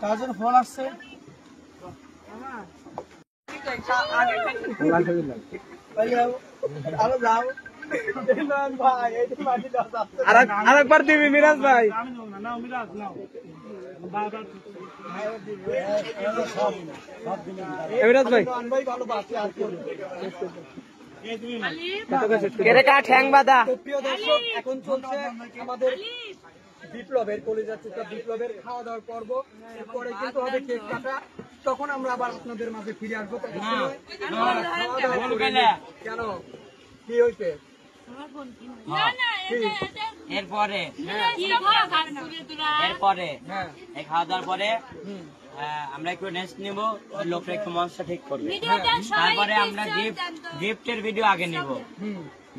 কাজের ফোন আসছে আরেকবার দিবি মিরাজ ভাই মিরাজ ভাই ঠ্যাং বাঁধা। প্রিয় দর্শক, এখন চলছে আমাদের বিপ্লবের কলিজার টুকরা বিপ্লবের খাওয়া দাওয়ার পর্ব। এরপরে কিন্তু হবে কেক কাটা, তখন আমরা আবার আপনাদের মাঝে ফিরে আসবো। কেন কি হয়েছে এরপরে এই খাওয়া দাওয়ার পরে আমরা একটু রেস্ট নিবো, লোকটা একটু মঞ্চটা ঠিক করবে, তারপরে আমরা গিফটের ভিডিও আগে নিব।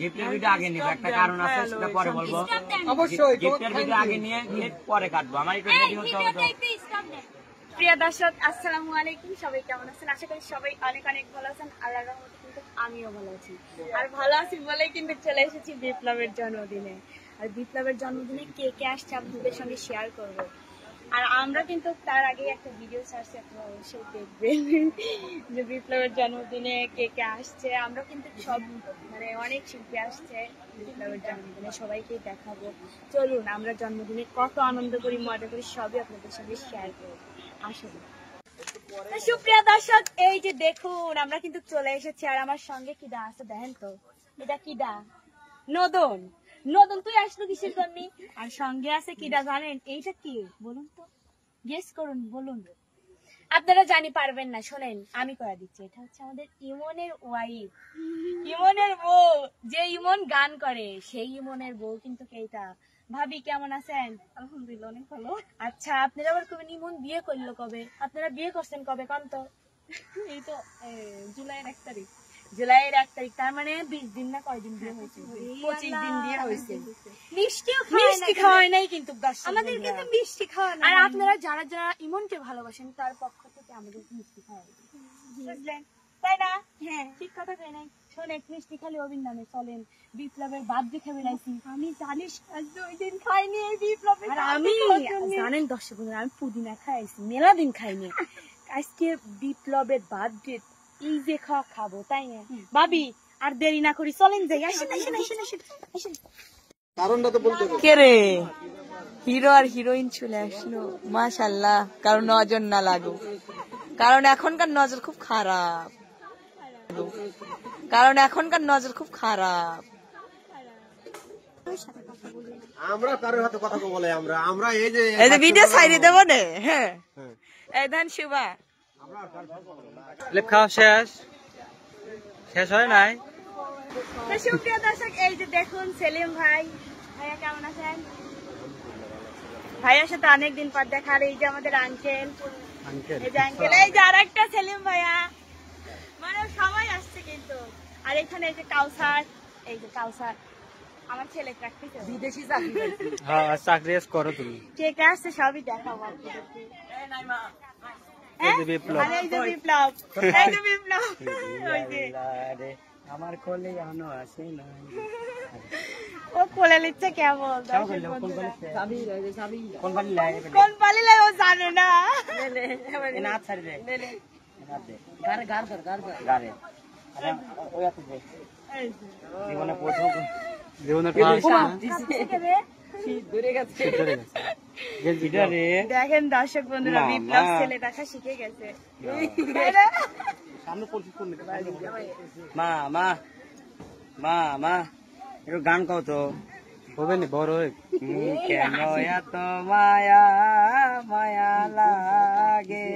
গিফটের ভিডিও আগে নিব, একটা কারণ আছে সেটা পরে বলবো। অবশ্যই গিফটের ভিডিও আগে নিয়ে কেক পরে কাটবো। আমার একটু রেডি হতে হবে। প্রিয় দর্শক, আসসালামু আলাইকুম। সবাই কেমন আছেন? আশা করি সবাই অনেক অনেক ভালো আছেন। আল্লাহর রহমতে কিন্তু আমিও ভালো আছি। আর ভালো আছি বলেই কিন্তু চলে এসেছি বিপ্লবের জন্মদিনে। আর বিপ্লবের জন্মদিনে কে কে আসছে আপনাদের সঙ্গে শেয়ার করব। আর আমরা কিন্তু তার আগে একটা ভিডিও ছাড়ছি, আপনারা অবশ্যই দেখবেন যে বিপ্লবের জন্মদিনে কে কে আসছে। আমরা কিন্তু সব অনেক শিল্পী আসছে বিপ্লবের জন্মদিনে, সবাইকেই দেখাবো। চলুন আমরা জন্মদিনে কত আনন্দ করি, মজা করি, সবই আপনাদের সঙ্গে শেয়ার করবো। আসুন। সুপ্রিয় দর্শক, এই যে দেখুন আমরা কিন্তু চলে এসেছি। আর আমার সঙ্গে কিডা আছে দেখেন তো, এটা কিডা? নদন। নদন, তুই আসলো কিসের জন্য? আর সঙ্গে আছে কিডা জানেন? এইটা কি বলুন তো, গেস করুন, বলুন। আপনারা জানি পারবেন না, শোনেন আমি করে দিচ্ছি। এটা হচ্ছে আমাদের ইমনের ওয়াইফ, ইমনের বউ। যে ইমন গান করে সেই ইমনের বউ কিন্তু এইটা। ভাবি কেমন আছেন? আলহামদুলিল্লাহ অনেক ভালো। আচ্ছা, আপনারা আবার কবে ইমন বিয়ে করলো? কবে আপনারা বিয়ে করছেন? কবে কন তো? এই তো জুলাইয়ের 1 তারিখ। জুলাইয়ের 1 তারিখ, তার মানে 20 দিন না কয়দিন বিয়ে হয়েছে? 25 দিন বিয়ে হয়েছে। মিষ্টি খাওয়ায় নাই কিন্তু আমাদের কিন্তু মিষ্টি খাওয়া। আর আপনারা যারা যারা ইমনকে ভালোবাসেন তার পক্ষ থেকে আমাদের মিষ্টি খাওয়াই, বুঝলেন তাই না? হ্যাঁ, ঠিক কথা কই নাই। শোনেন, মিষ্টি খালি অবিন নামে চলেন। বিপ্লবের বার্থডে খাবে নাইছি আমি, জানিস আজ ওই দিন খাইনি এই বিপ্লবের। আর আমি জানেন দর্শক বন্ধুরা, আমি পুদিনা খাইছি, মেলা দিন খাইনি। আজকে বিপ্লবের বার্থডে, এই যে খাবো, তাই না ভাবি? আর দেরি না করি চলেন যাই। আসেন আসেন আসেন আসেন আসেন। কারণটা তো বলতে কে রে, হিরো আর হিরোইন চলে আসলো, মাশাআল্লাহ। কারণ নজর না লাগো, কারণ এখনকার নজর খুব খারাপ, কারণ এখনকার নজর খুব খারাপ। আমরা কারোর হাতে কথা বলে আমরা এই যে ভিডিও ছাইড়ে দেবো রে। হ্যাঁ, এই ধান শুভা খাওয়া শেষ হয় নাই। সুপ্রিয় দর্শক, এই যে দেখুন সেলিম ভাই। ভাইয়া কেমন আছেন? ভাইয়ার সাথে অনেকদিন পর দেখা। আর এই যে আমাদের আঙ্কেল, এই যে আঙ্কেল, এই যে আর একটা সেলিম ভাইয়া, মানে সবাই আসছে কিন্তু। আর এখানে এই যে কাউসার, এই যে কাউসার আমার ছেলে প্র্যাকটিস বিদেশি চাকরি। হ্যাঁ, চাকরি করো তুমি। কে কে আসছে সবই দেখাবো আপনাদেরকে। আমার কোলে আনো আসে না, ও কোলে নিচ্ছে কেমন? কোন পালি লাই ও জানে না। ছাড়ি দে জীবনে প্রথম দেখেন দর্শক বন্ধুরা, বিপ্লব ছেলে দেখা শিখে গেছে। মা মা মা মা একটু গান কও তো, হবে না বড় কেন এত মায়া মায়া লাগে,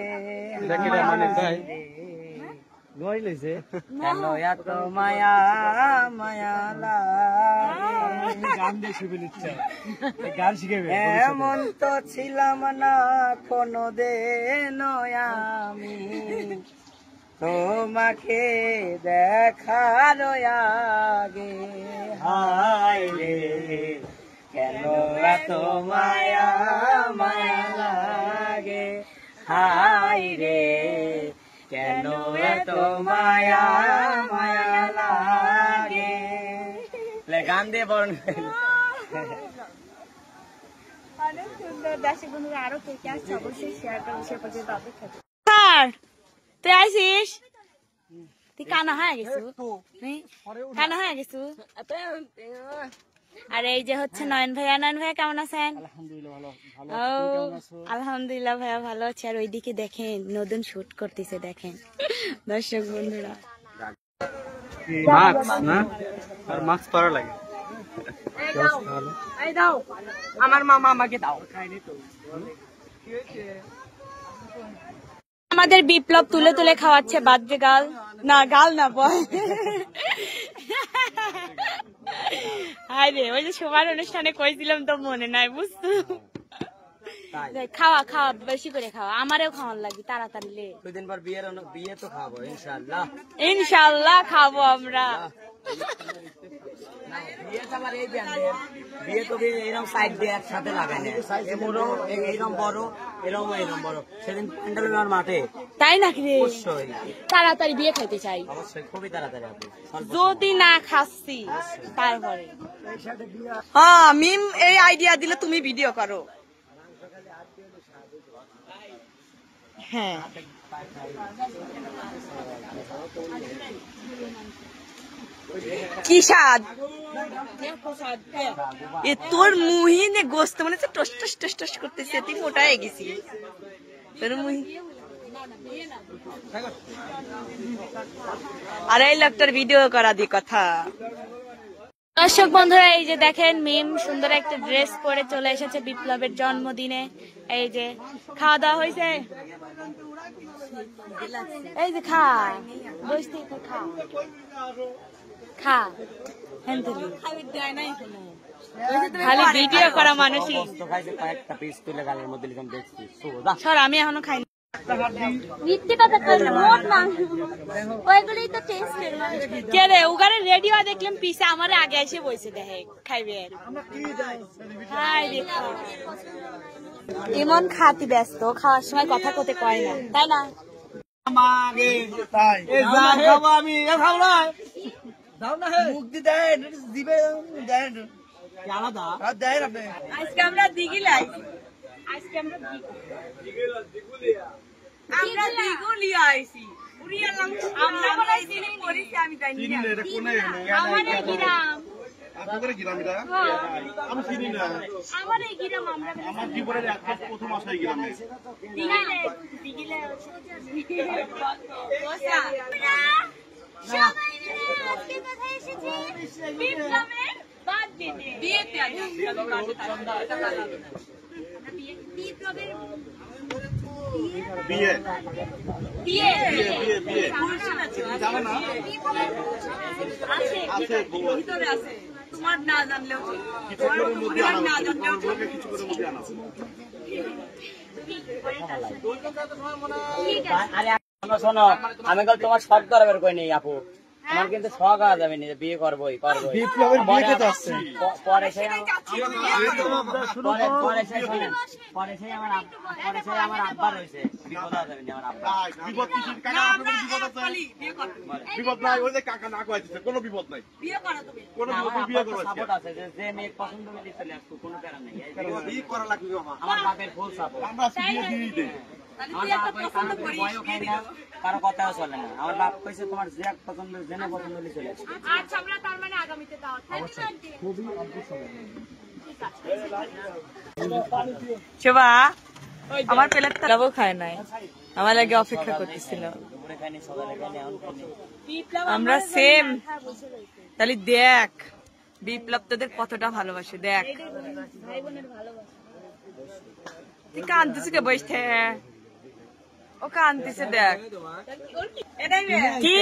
কেন এত মায়া মায়া লাগে। গান শিখেবে এমন তো ছিলাম না কোনদিন আমি, তোমাকে দেখার আগে। হায় রে কেন এত মায়া মায়া লাগে, হায় রে কেন এত মায়া মায়া লাগে। গান দিয়ে বরণ তো দর্শক বন্ধুরা আরো কে কে আসছে অবশ্যই শেয়ার করুন, সে পর্যন্ত অপেক্ষা করুন। তুই আইসিস? তুই কানা হয়ে গেছু? কানা হয়ে গেছু? আর এই যে হচ্ছে নয়ন ভাইয়া। নয়ন ভাইয়া কেমন আছেন? আলহামদুলিল্লাহ ভাইয়া ভালো আছে। আর ওইদিকে দেখেন নতুন শুট করতেছে, দেখেন দর্শক বন্ধুরা। মাস্ক পরা লাগে। আমার মামা আমাকে দাও। আমাদের বিপ্লব তুলে তুলে খাওয়াচ্ছে বাদ্যে গাল না, গাল না বল। হায় রে, ওই যে সবার অনুষ্ঠানে কইছিলাম তো মনে নাই, বুঝতো? খাওয়া খাওয়া বেশি করে খাওয়া, আমারও খাওয়ার লাগবে তাড়াতাড়ি লে। দুদিন পর বিয়ে তো খাবো ইনশাআল্লাহ। ইনশাআল্লাহ খাবো আমরা। বিয়ে তো এরকম সাইড দিয়ে একসাথে লাগাই না, এইরকম বড় এরকম বড়। সেদিন প্যান্ডেল মাঠে। তাই নাকি রে? অবশ্যই তাড়াতাড়ি বিয়ে খাইতে চাই, অবশ্যই খুবই তাড়াতাড়ি হবে। যদি না খাচ্ছি তারপরে। হ্যাঁ মিম এই আইডিয়া দিলে তুমি ভিডিও করো। হ্যাঁ কি স্বাদ এ তোর মুহিনে গোস্ত মনে হচ্ছে টস টস টস টস করতেছে, তুই মোটা হয়ে গেছি তোর মুহি। আর এই লোকটার ভিডিও করা দি কথা। দর্শক বন্ধুরা এই যে দেখেন মিম সুন্দর একটা ড্রেস পরে চলে এসেছে বিপ্লবের জন্মদিনে। এই যে খাওয়া দাওয়া হয়েছে, এই যে খা বসতে খা খা। খালি ভিডিও করা মানুষই। কয়েকটা পিস তুলে গালের মধ্যে লিখে দেখছি। সর, আমি এখনো খাইনি। মিথ্যে কথা কই না, মোট মাংস ওইগুলোই তো টেস্ট। কে রে উগারে রেডিও দেখলাম পিছে আমার আগে এসে বসে দেখে খাইবে। হাই দেখো এমন খাতি ব্যস্ত, খাওয়ার সময় কথা কতে কয় না, তাই না? আজকে আমরা দিঘিলাই, আজকে আমরা দিগুলিয়া আইছি। আমরা বলে চিনি করিছি, আমি জানি না। আমাদের গ্রাম, আপনাদের গ্রাম এটা আমি চিনি না। আমাদের গ্রাম আমরা আমার জীবনের প্রথম আসা এই গ্রামে। দিগিলে দিগিলে সবাই মিলে আজকে কোথায় এসেছি? বিপ্লবের বার্থডেতে। বিয়েতে বিপ্লবের বিয়ে বিয়ে বিয়ে বিয়ে জানো না? আছে আছে ভিতরে আছে, তোমার না জানলেও কিছুক্ষণের মধ্যে আনা হবে। কিছুক্ষণের মধ্যে আনা হবে। ঠিক আছে। আরে শোনো, আমি কাল তোমার শখ করাবার কই নেই আপু, আমার কিন্তু শখ আওয়া যাবে না, বিয়ে করবোই করবোই। বিপ্লবের বিয়ে খেতে আসছে। পরে সেই আমার আব্বা রয়েছে, বিপদ আওয়া যাবে না আমার আব্বা। বিপদ কিসের? কাকা আপনার বিপদ আছে? বিপদ নাই, ওই যে কাকা না কয়েছে, কোনো বিপদ নাই। বিয়ে করো তুমি। কোনো আমার বিপদ বিয়ে আব্বার করবো সাপোর্ট আছে, যে মেয়ে পছন্দ করে চলে আসতো, কোনো প্যারা নেই। বিয়ে করা লাগবে আমার। আমার বাপের ফুল সাপোর্ট। আমরা আজকে বিয়ে দিয়ে দিই। আমার বাপ ওই কারণে ভয়ও খায় না, কারো কথাও চলে না। আমার বাপ কইছে তোমার যে এক পছন্দ জেনে পছন্দ হলে চলে আসবে। আচ্ছা আমরা তার মানে আগামীতে দাওয়াত। খুবই অদ্ভুত হবে। শোভা আমার প্লেটটা যাবো খায় নাই, আমার লাগে অপেক্ষা করতেছিল। দুপুরে খাইনি, সকালে খাইনি, এখন খাইনি। আমরা সেম। তাহলে দেখ বিপ্লব তোদের কতটা ভালোবাসে, দেখ ভাই বোনের ভালোবাসা। তুই কাঁদতেছে কে বসে, ও কাঁদতেছে দেখ। কি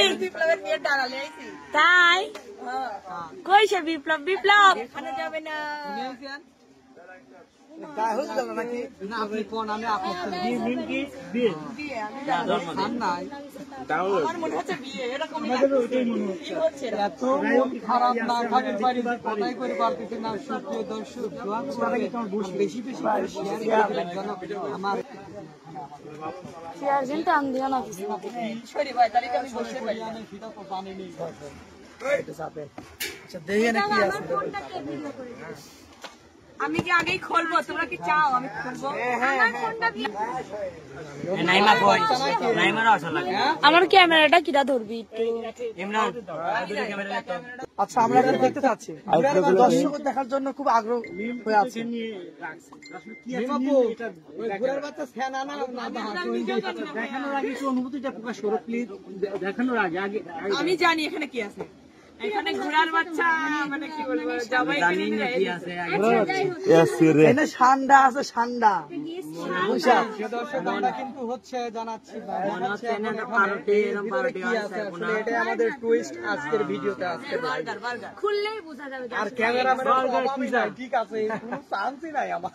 তাই কইছে বিপ্লব? বিপ্লব যাবে না। নাকি না আপনি কোন আমি আপনার এত মন খারাপ না থাকতে পারি, কথাই করে পারতেছি না। সুপ্রিয় দর্শক দোয়া করবেন, বেশি বেশি করে শেয়ার করবেন যেন আমার শেয়ার কিন্তু আমি দিও না। সরি ভাই, তাহলে আমি বসে পারি। সেটা তো জানি নেই। আচ্ছা দেখে না কি আছে। আমি কি আগেই খুলবো, তোমরা কি চাও আমি খুলবো? নাইমা কই, নাইমারও আসা লাগে। আমার ক্যামেরাটা কিরা ধরবি একটু? ইমরান দুটো ক্যামেরা লাগতো। আচ্ছা আমরা এখন দেখতে চাচ্ছি দর্শক দেখার জন্য খুব আগ্রহ হয়ে আছে। ঘোড়ার বাচ্চা ফ্যান আনা না দেখানোর আগে একটু অনুভূতিটা প্রকাশ করো প্লিজ। দেখানোর আগে আমি জানি এখানে কি আছে। এখানে ঘোড়ার বাচ্চা মানে কি বলবো, জবাই জানি না কি আছে আগে। এখানে ঠান্ডা আছে, ঠান্ডা দর্শক আমরা কিন্তু হচ্ছে জানাচ্ছি মনে হচ্ছে না একটা পারোটি, এরকম পারোটি আছে কোনা। এটা আমাদের টুইস্ট আজকের ভিডিওতে আজকে খুললেই বোঝা যাবে। আর ক্যামেরাম্যান ঠিক আছে, কোনো চান্সই নাই আমার।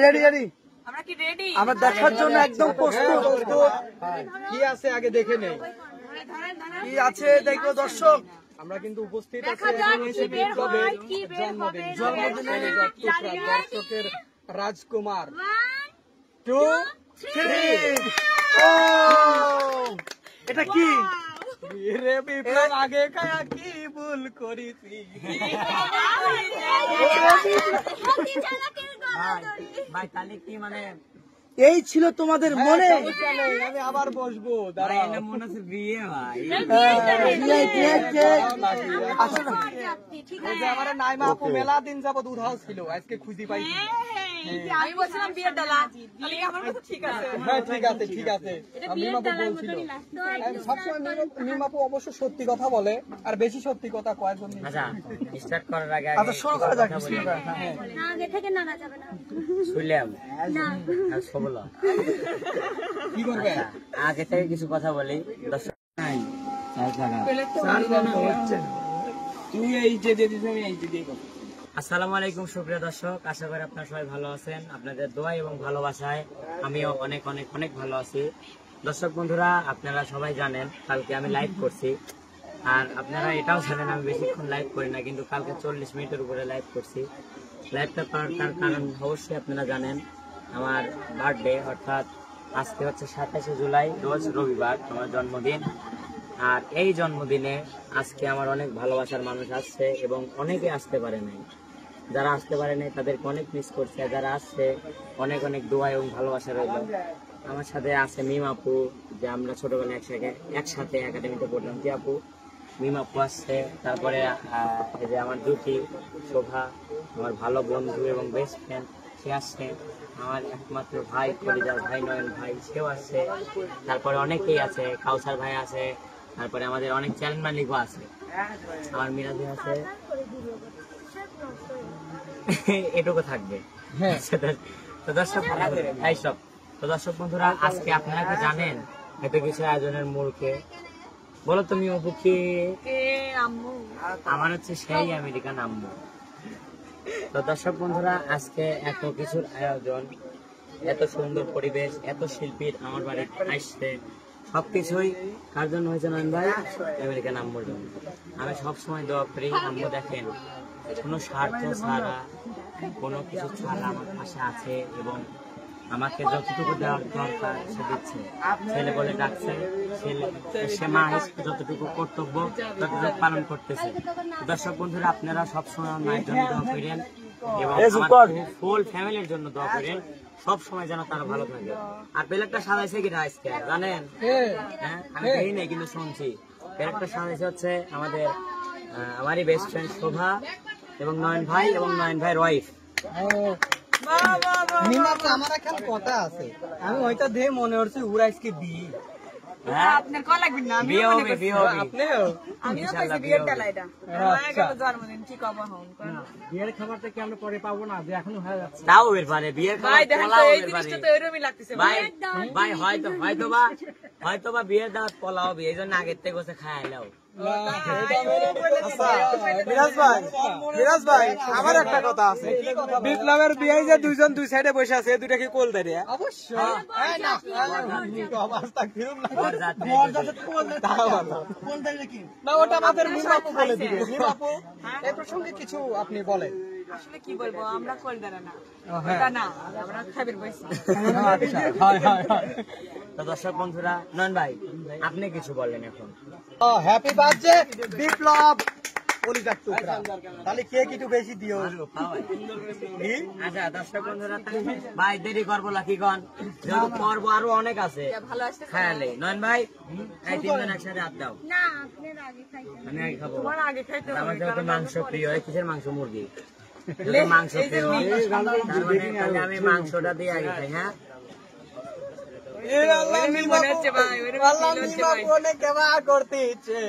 রেডি রেডি, আমরা কি রেডি? আমরা দেখার জন্য একদম প্রস্তুত। কি আছে আগে দেখে নেই, কি আছে দেখবো দর্শক। আমরা কিন্তু উপস্থিত আছি বিপ্লবের জন্মদিনের দর্শকের রাজকুমার 2 3। এটা কি রে বিপ্লব, আগে কায়া কি ভুল করেছি। ভাই তাহলে কি মানে এই ছিল তোমাদের মনে? আমি আবার বসবো, ভাই এটা মনে হচ্ছে বিয়ে ভাই। আমার নাইমা আপু মেলা দিন যাবত উধাও ছিল, আজকে খুঁজি পাইছি। আমি বলছিলাম বিয়ের ডালা, তাহলে কি আমার কথা ঠিক আছে? হ্যাঁ ঠিক আছে ঠিক আছে। মিমাপু বলছিল সবসময় মিমাপু অবশ্য সত্যি কথা বলে, আর বেশি সত্যি কথা কয়ের জন্য। আচ্ছা স্টার্ট করার আগে আচ্ছা শুরু করা যাক। না আগে থেকে নানা যাবে না। শুনলাম না আর সবলা কি করবে? আগে থেকে কিছু কথা বলি দর্শক। নাই তুই এই যে দিদিস, আমি এই যে দিই। আসসালামু আলাইকুম সুপ্রিয় দর্শক, আশা করি আপনারা সবাই ভালো আছেন। আপনাদের দোয়া এবং ভালোবাসায় আমিও অনেক অনেক অনেক ভালো আছি। দর্শক বন্ধুরা, আপনারা সবাই জানেন কালকে আমি লাইভ করছি, আর আপনারা এটাও জানেন আমি বেশিক্ষণ লাইভ করি না, কিন্তু কালকে 40 মিনিটের উপরে লাইভ করছি। লাইভটা করার তার কারণ অবশ্যই আপনারা জানেন, আমার বার্থডে, অর্থাৎ আজকে হচ্ছে 27শে জুলাই, রোজ রবিবার, আমার জন্মদিন। আর এই জন্মদিনে আজকে আমার অনেক ভালোবাসার মানুষ আসছে এবং অনেকে আসতে পারে নাই। যারা আসতে পারে নাই তাদেরকে অনেক মিস করছে, যারা আসছে অনেক অনেক দোয়া এবং ভালোবাসা রইল। আমার সাথে আছে মিম আপু, যে আমরা ছোটবেলায় একসাথে একাডেমিতে পড়লাম। কি আপু, মিম আপু আসছে, তারপরে এই যে আমার দুটি শোভা, আমার ভালো বন্ধু এবং বেস্ট ফ্রেন্ড, সে আসছে। আমার একমাত্র ভাই, কলিজার ভাই নয়ন ভাই, সেও আসছে। তারপরে অনেকেই আছে, কাউসার ভাই আছে, তারপরে আমাদের অনেক চ্যানেল মালিকও আছে, আমার মিরাজি আছে, এটুকু থাকবে। তো দর্শক এইসব। তো দর্শক বন্ধুরা, আজকে আপনারা কি জানেন এত কিছু আয়োজনের মূলকে? বলো তুমি অপু কি? আম্মু আমার হচ্ছে সেই আমেরিকান আম্মু। তো দর্শক বন্ধুরা, আজকে এত কিছুর আয়োজন, এত সুন্দর পরিবেশ, এত শিল্পীর আমার বাড়িতে আসছে, সবকিছুই কার জন্য হয়েছে নয়ন ভাই? আমেরিকান আম্মুর জন্য। আমি সবসময় দোয়া করি, আম্মু দেখেন কোনো স্বার্থ ছাড়া, কোনো কিছু ছাড়া আমার পাশে আছে এবং আমাকে যতটুকু দেওয়ার দরকার সে দিচ্ছে। ছেলে বলে ডাকছে, সে মা হিসেবে যতটুকু কর্তব্য ততটুকু পালন করতেছে। দর্শক বন্ধুরা, আপনারা সবসময় আমার মায়ের জন্য দোয়া করেন এবং আমার ফুল ফ্যামিলির জন্য দোয়া করেন, সব সময় যেন তারা ভালো থাকে। আর প্লেটটা সাজাইছে কি আজকে জানেন? হ্যাঁ, আমি দেখি নাই কিন্তু শুনছি। প্লেটটা সাজাইছে হচ্ছে আমারই বেস্ট ফ্রেন্ড শোভা এবং নয়ন ভাই এবং নয়ন ভাইয়ের ওয়াইফ। আমার একটা কথা আছে, আমি হয়তো দেখে মনে হচ্ছে উড়াইসকে বিয়ে। আপনার কল লাগবে না, আমি বিয়ে হবে, বিয়ে হবে। আপনিও আমিও পাইছি বিয়ের ডালা। এটা হয়ে গেল জন্মদিন, কি কব হন? বিয়ের খাবারটা কি আমরা পরে পাবো না, যে এখনো হয়ে যাচ্ছে? তাও এর পারে বিয়ের ভাই দেখেন তো, পোলাও এই এর পারে। জিনিসটা তো এরকমই লাগতেছে ভাই ভাই হয়তো বা বিয়ের দাওয়াত পোলাও হবে, এই জন্য আগের থেকে বসে খায় এলাও। মিরাজ ভাই, আমার একটা কথা আছে। বিপ্লবের বিয়ে যে দুইজন দুই সাইডে বসে আছে, দুইটা কি কোল দাঁড়িয়ে? অবশ্যই না, ওটা আমাদের মিমাপু বলে দিবে। মিমাপু, এই প্রসঙ্গে কিছু আপনি বলেন। আসলে কি বলবো, আমরা কল দাঁড়া না, ওটা না, আমরা খাবির বসি। তো দর্শক বন্ধুরা, নয়ন ভাই আপনি কিছু বলেন এখন। হ্যাপি বার্থডে বিপ্লব, কলিজার টুকরা। তাহলে কেক একটু বেশি দিও। কি? আচ্ছা দর্শক বন্ধুরা, ভাই দেরি করবো নাকি কন? যেহেতু পর্ব আরো অনেক আছে, খেয়ালে নয়ন ভাই এই তিনজন একসাথে হাত দাও। না আপনার আগে খাইতে আমি আগে খাবো। আমার যেহেতু মাংস প্রিয়, কিসের মাংস? মুরগি। যেহেতু মাংস প্রিয়, তাহলে আমি মাংসটা দিয়ে আগে খাই। হ্যাঁ আল্লাহ মিমা কোনে কেবা করতে ইচ্ছে।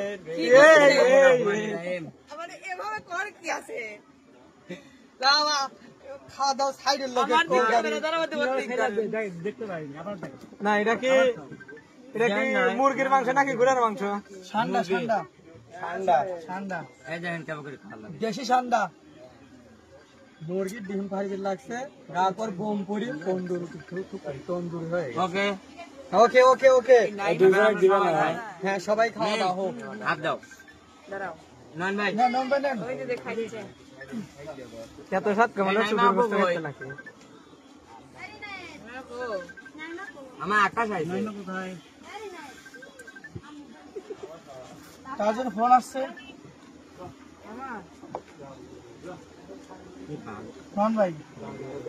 খাওয়া দাওয়া সাইডের লোক দেখতে পাইনি আবার দেখো। না, এটা কি মুরগির মাংস নাকি ঘোড়ার মাংস? ঠান্ডা ঠান্ডা ঠান্ডা ঠান্ডা। এই দেখেন কেমন করে খাওয়া লাগে। দেশি ঠান্ডা। মুরগির ডিম ফাইজের লাগছে, তারপর বোম পরি তন্দুরি হয়ে গেছে। ওকে ওকে ওকে ওকে, হ্যাঁ সবাই খাওয়া দাওয়া হোক। হাত দাও। নয়ন ভাই এত সাত কেমন নাকি? আমার আকাশ আইছে। কোথায় তার জন্য ফোন আসছে। ফোন ভাই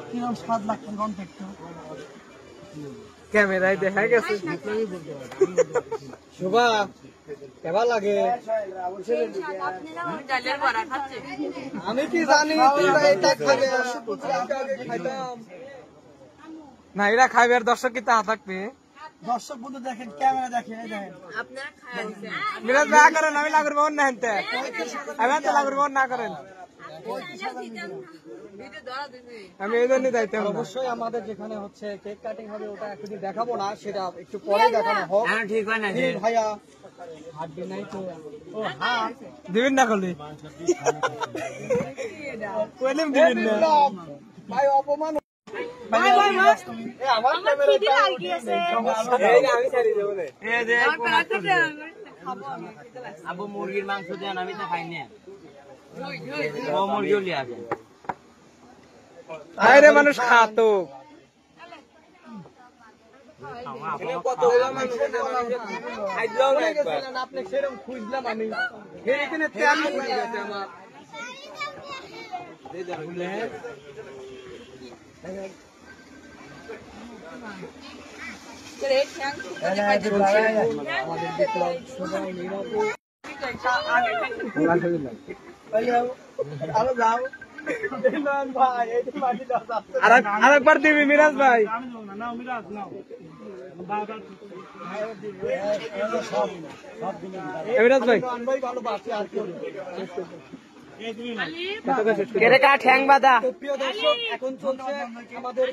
কিরকম স্বাদ লাগছে কোন একটু ক্যামেরায় দেখা গেছে। শোভা কেমন লাগে? আমি কি জানি তোমরা এটা খাবে? খাইতাম না, এরা খাইবে আর দর্শক কি তা থাকবে? দর্শক বন্ধু দেখেন, ক্যামেরা দেখেন, এই দেখেন মিরাজ না করেন, আমি লাগবে অন্য হেনতে, আমি তো লাগবে না করেন। আমি এই জন্যই দায়িত্ব। অবশ্যই আমাদের যেখানে হচ্ছে কেক কাটিং হবে, ওটা একদিন দেখাবো না, সেটা একটু পরে দেখানো হোক। হ্যাঁ ঠিক হয় না যে ভাইয়া হাত দিন নাই তো। ও হ্যাঁ দিবেন না করলে দিবেন না ভাই, অপমান। আবু মুরগির মাংস দেন, আমি তো খাই না। ও মুরগিও লিয়ে আসেন। আরে মানুষ খাতো আপনি সেরকম খুঁজলাম আমি এখানে তেল হয়ে গেছে আমার। আরেকবার দিবি মিরাজ ভাই। মিরাজ ভাই ঠ্যাং বাঁধা। প্রিয় দর্শক, এখন চলছে আমাদের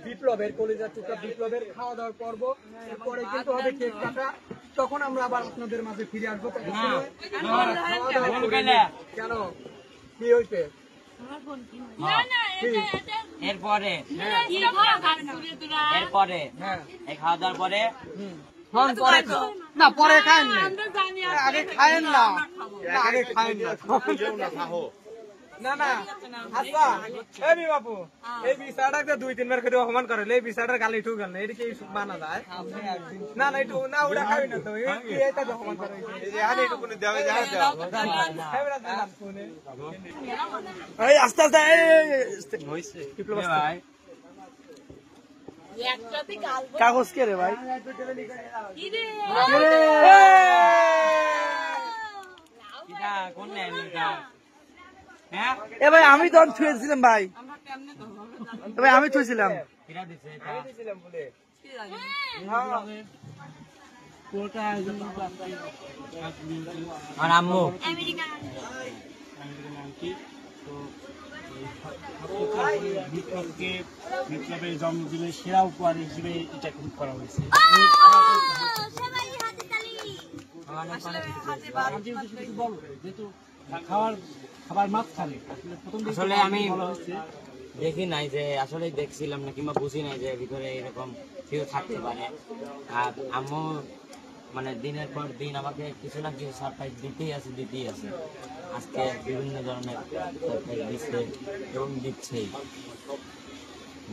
বিপ্লবের কলিজার টুকরা বিপ্লবের খাওয়া দাওয়ার পর্ব। এরপরে কিন্তু হবে কেক কাটা, তখন আমরা আবার আপনাদের মাঝে ফিরে আসবো। কেন কি হইছে? এরপরে এই খাওয়া দাওয়ার পরে না পরে খায়েন না, আগে খায়েন না, আগে খায়েন না। না না আচ্ছা এই বাপু, এই বিচারটাকে 2-3 বার করে অপমান করে, এই বিচারটার গালি ঠুক গেল, এটা কি মানা যায়? না না একটু না, ওটা খাবি না তো, এটা অপমান করে। আস্তে আস্তে ভাই কাগজ কে রে ভাই? কোন হ্যাঁ এ ভাই আমি তখন ছুঁয়েছিলাম ভাই, ভাই আমি ছুঁয়েছিলাম। আর আম্মু বিপ্লবকে বিপ্লবের জন্মদিনের সেরা উপহার হিসেবে এটা করা হয়েছে। বলো যেহেতু খাবার মাঝখানে আসলে আমি দেখি নাই যে, আসলে দেখছিলাম না কিংবা বুঝি নাই যে ভিতরে এরকম কেউ থাকতে পারে। আর আম্মু মানে দিনের পর দিন আমাকে কিছু না কিছু সারপ্রাইজ দিতেই আছে। আজকে বিভিন্ন ধরনের সারপ্রাইজ দিচ্ছে এবং দিচ্ছেই।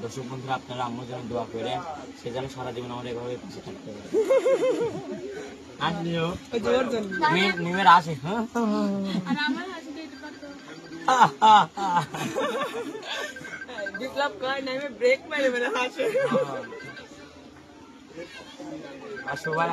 দর্শক বন্ধুরা আপনারা আম্মুর জন্য দোয়া করেন, সে যেন সারা জীবন আমার এভাবে পাশে থাকতে পারে। আসলেও মিমের আসে বিপ্লব কয় নামে ব্রেক মেরে মেরে হাসে। আর সবাই